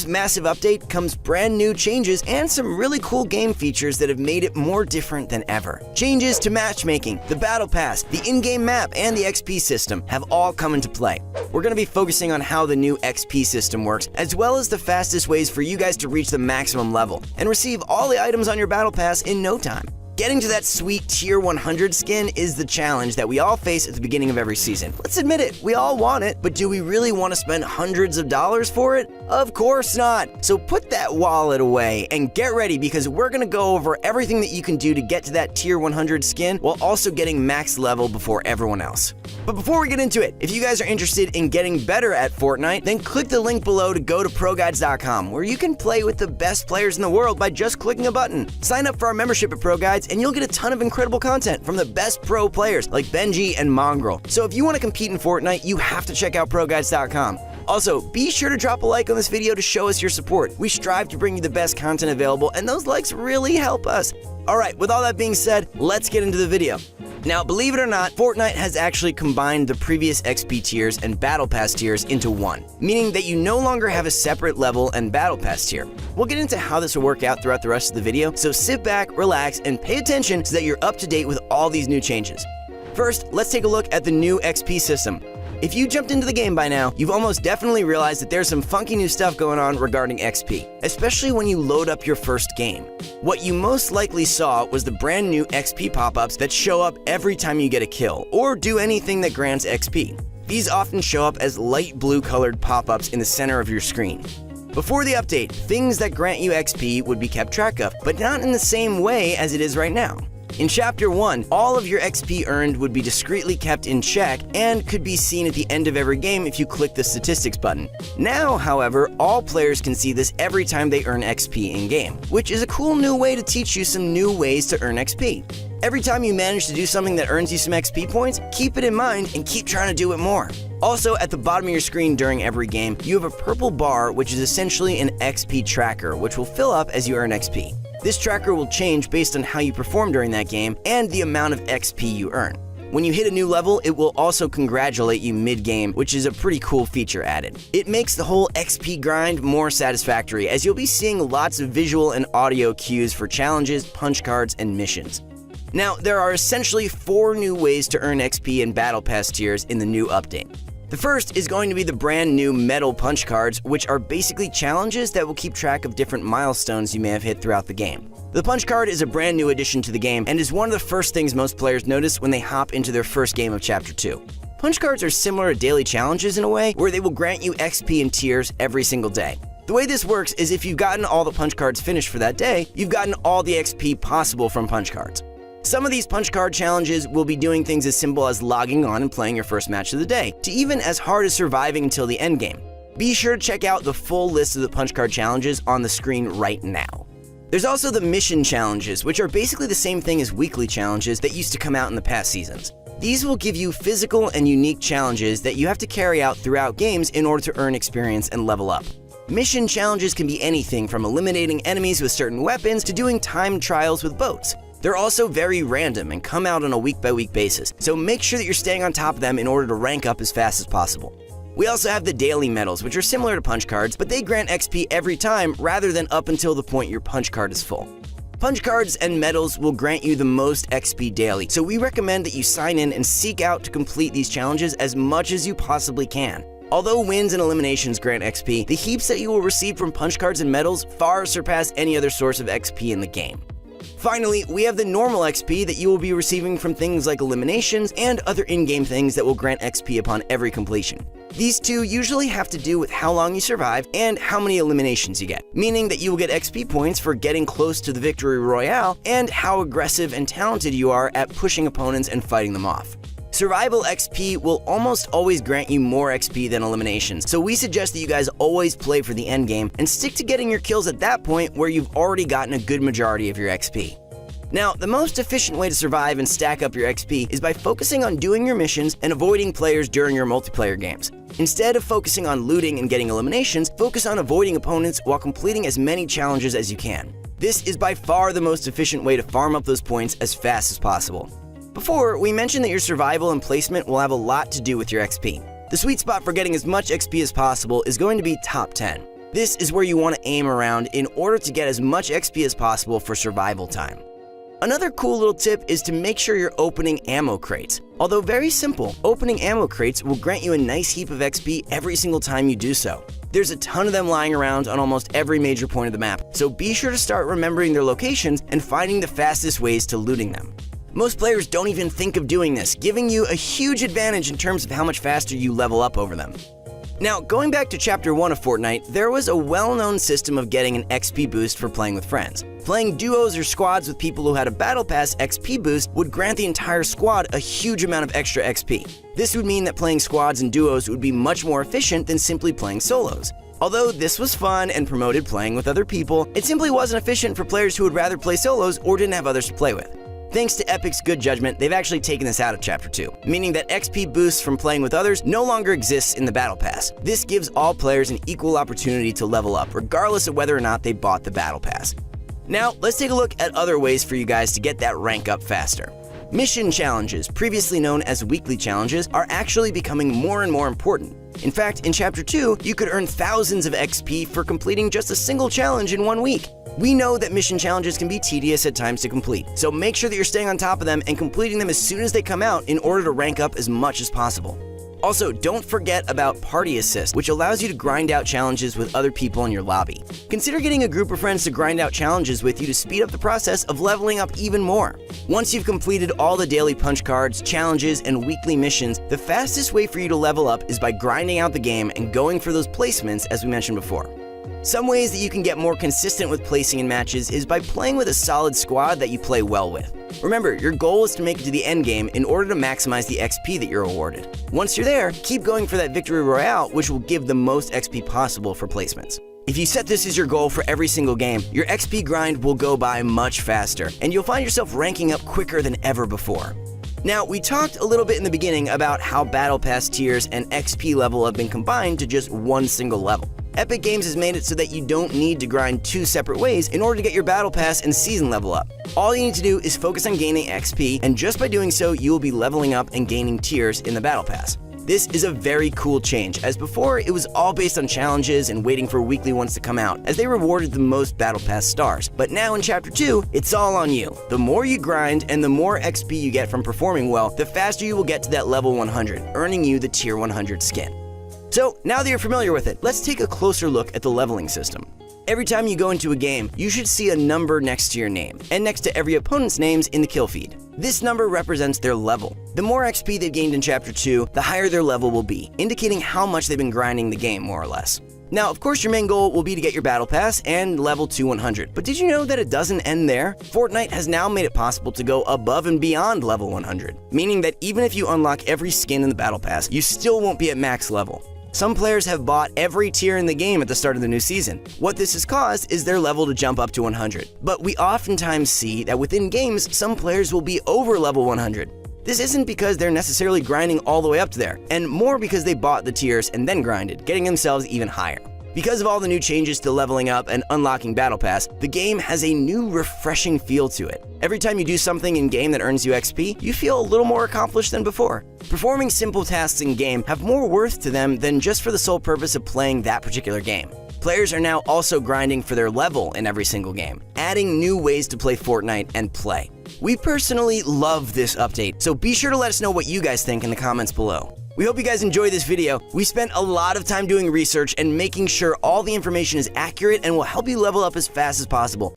this massive update comes brand new changes and some really cool game features that have made it more different than ever. Changes to matchmaking, the battle pass, the in-game map, and the XP system have all come into play. We're going to be focusing on how the new XP system works, as well as the fastest ways for you guys to reach the maximum level and receive all the items on your battle pass in no time. Getting to that sweet tier 100 skin is the challenge that we all face at the beginning of every season. Let's admit it, we all want it, but do we really want to spend hundreds of dollars for it? Of course not. So put that wallet away and get ready, because we're going to go over everything that you can do to get to that tier 100 skin while also getting max level before everyone else. But before we get into it, if you guys are interested in getting better at Fortnite, then click the link below to go to ProGuides.com, where you can play with the best players in the world by just clicking a button. Sign up for our membership at ProGuides and you'll get a ton of incredible content from the best pro players like Benji and Mongrel. So if you want to compete in Fortnite, you have to check out ProGuides.com. Also, be sure to drop a like on this video to show us your support. We strive to bring you the best content available, and those likes really help us. Alright, with all that being said, let's get into the video. Now, believe it or not, Fortnite has actually combined the previous XP tiers and Battle Pass tiers into one, meaning that you no longer have a separate level and Battle Pass tier. We'll get into how this will work out throughout the rest of the video, so sit back, relax, and pay attention so that you're up to date with all these new changes. First, let's take a look at the new XP system. If you jumped into the game by now, you've almost definitely realized that there's some funky new stuff going on regarding XP, especially when you load up your first game. What you most likely saw was the brand new XP pop-ups that show up every time you get a kill, or do anything that grants XP. These often show up as light blue colored pop-ups in the center of your screen. Before the update, things that grant you XP would be kept track of, but not in the same way as it is right now. In Chapter 1, all of your XP earned would be discreetly kept in check and could be seen at the end of every game if you click the statistics button. Now, however, all players can see this every time they earn XP in-game, which is a cool new way to teach you some new ways to earn XP. Every time you manage to do something that earns you some XP points, keep it in mind and keep trying to do it more. Also, at the bottom of your screen during every game, you have a purple bar, which is essentially an XP tracker, which will fill up as you earn XP. This tracker will change based on how you perform during that game and the amount of XP you earn. When you hit a new level, it will also congratulate you mid-game, which is a pretty cool feature added. It makes the whole XP grind more satisfactory, as you'll be seeing lots of visual and audio cues for challenges, punch cards, and missions. Now, there are essentially 4 new ways to earn XP in Battle Pass tiers in the new update. The first is going to be the brand new metal punch cards, which are basically challenges that will keep track of different milestones you may have hit throughout the game. The punch card is a brand new addition to the game and is one of the first things most players notice when they hop into their first game of Chapter 2. Punch cards are similar to daily challenges in a way, where they will grant you XP in tiers every single day. The way this works is if you've gotten all the punch cards finished for that day, you've gotten all the XP possible from punch cards. Some of these punch card challenges will be doing things as simple as logging on and playing your first match of the day, to even as hard as surviving until the end game. Be sure to check out the full list of the punch card challenges on the screen right now. There's also the mission challenges, which are basically the same thing as weekly challenges that used to come out in the past seasons. These will give you physical and unique challenges that you have to carry out throughout games in order to earn experience and level up. Mission challenges can be anything from eliminating enemies with certain weapons to doing timed trials with boats. They're also very random and come out on a week-by-week basis, so make sure that you're staying on top of them in order to rank up as fast as possible. We also have the daily medals, which are similar to punch cards, but they grant XP every time rather than up until the point your punch card is full. Punch cards and medals will grant you the most XP daily, so we recommend that you sign in and seek out to complete these challenges as much as you possibly can. Although wins and eliminations grant XP, the heaps that you will receive from punch cards and medals far surpass any other source of XP in the game. Finally, we have the normal XP that you will be receiving from things like eliminations and other in-game things that will grant XP upon every completion. These two usually have to do with how long you survive and how many eliminations you get, meaning that you will get XP points for getting close to the victory royale and how aggressive and talented you are at pushing opponents and fighting them off. Survival XP will almost always grant you more XP than eliminations, so we suggest that you guys always play for the end game and stick to getting your kills at that point where you've already gotten a good majority of your XP. Now, the most efficient way to survive and stack up your XP is by focusing on doing your missions and avoiding players during your multiplayer games. Instead of focusing on looting and getting eliminations, focus on avoiding opponents while completing as many challenges as you can. This is by far the most efficient way to farm up those points as fast as possible. Before, we mentioned that your survival and placement will have a lot to do with your XP. The sweet spot for getting as much XP as possible is going to be top 10. This is where you want to aim around in order to get as much XP as possible for survival time. Another cool little tip is to make sure you're opening ammo crates. Although very simple, opening ammo crates will grant you a nice heap of XP every single time you do so. There's a ton of them lying around on almost every major point of the map, so be sure to start remembering their locations and finding the fastest ways to looting them. Most players don't even think of doing this, giving you a huge advantage in terms of how much faster you level up over them. Now, going back to Chapter 1 of Fortnite, there was a well-known system of getting an XP boost for playing with friends. Playing duos or squads with people who had a Battle Pass XP boost would grant the entire squad a huge amount of extra XP. This would mean that playing squads and duos would be much more efficient than simply playing solos. Although this was fun and promoted playing with other people, it simply wasn't efficient for players who would rather play solos or didn't have others to play with. Thanks to Epic's good judgment, they've actually taken this out of Chapter 2, meaning that XP boosts from playing with others no longer exists in the Battle Pass. This gives all players an equal opportunity to level up, regardless of whether or not they bought the Battle Pass. Now, let's take a look at other ways for you guys to get that rank up faster. Mission challenges, previously known as weekly challenges, are actually becoming more and more important. In fact, in Chapter 2, you could earn thousands of XP for completing just a single challenge in 1 week. We know that mission challenges can be tedious at times to complete, so make sure that you're staying on top of them and completing them as soon as they come out in order to rank up as much as possible. Also, don't forget about Party Assist, which allows you to grind out challenges with other people in your lobby. Consider getting a group of friends to grind out challenges with you to speed up the process of leveling up even more. Once you've completed all the daily punch cards, challenges, and weekly missions, the fastest way for you to level up is by grinding out the game and going for those placements as we mentioned before. Some ways that you can get more consistent with placing in matches is by playing with a solid squad that you play well with. Remember, your goal is to make it to the end game in order to maximize the XP that you're awarded. Once you're there, keep going for that victory royale, which will give the most XP possible for placements. If you set this as your goal for every single game, your XP grind will go by much faster, and you'll find yourself ranking up quicker than ever before. Now, we talked a little bit in the beginning about how Battle Pass tiers and XP level have been combined to just one single level. Epic Games has made it so that you don't need to grind two separate ways in order to get your Battle Pass and season level up. All you need to do is focus on gaining XP, and just by doing so, you will be leveling up and gaining tiers in the Battle Pass. This is a very cool change, as before it was all based on challenges and waiting for weekly ones to come out, as they rewarded the most Battle Pass stars. But now in Chapter 2, it's all on you. The more you grind and the more XP you get from performing well, the faster you will get to that level 100, earning you the Tier 100 skin. So, now that you're familiar with it, let's take a closer look at the leveling system. Every time you go into a game, you should see a number next to your name, and next to every opponent's names in the kill feed. This number represents their level. The more XP they've gained in Chapter 2, the higher their level will be, indicating how much they've been grinding the game, more or less. Now, of course, your main goal will be to get your Battle Pass and level to 100, but did you know that it doesn't end there? Fortnite has now made it possible to go above and beyond level 100, meaning that even if you unlock every skin in the Battle Pass, you still won't be at max level. Some players have bought every tier in the game at the start of the new season. What this has caused is their level to jump up to 100. But we oftentimes see that within games, some players will be over level 100. This isn't because they're necessarily grinding all the way up to there, and more because they bought the tiers and then grinded, getting themselves even higher. Because of all the new changes to leveling up and unlocking Battle Pass, the game has a new refreshing feel to it. Every time you do something in-game that earns you XP, you feel a little more accomplished than before. Performing simple tasks in-game have more worth to them than just for the sole purpose of playing that particular game. Players are now also grinding for their level in every single game, adding new ways to play Fortnite and play. We personally love this update, so be sure to let us know what you guys think in the comments below. We hope you guys enjoyed this video. We spent a lot of time doing research and making sure all the information is accurate and will help you level up as fast as possible.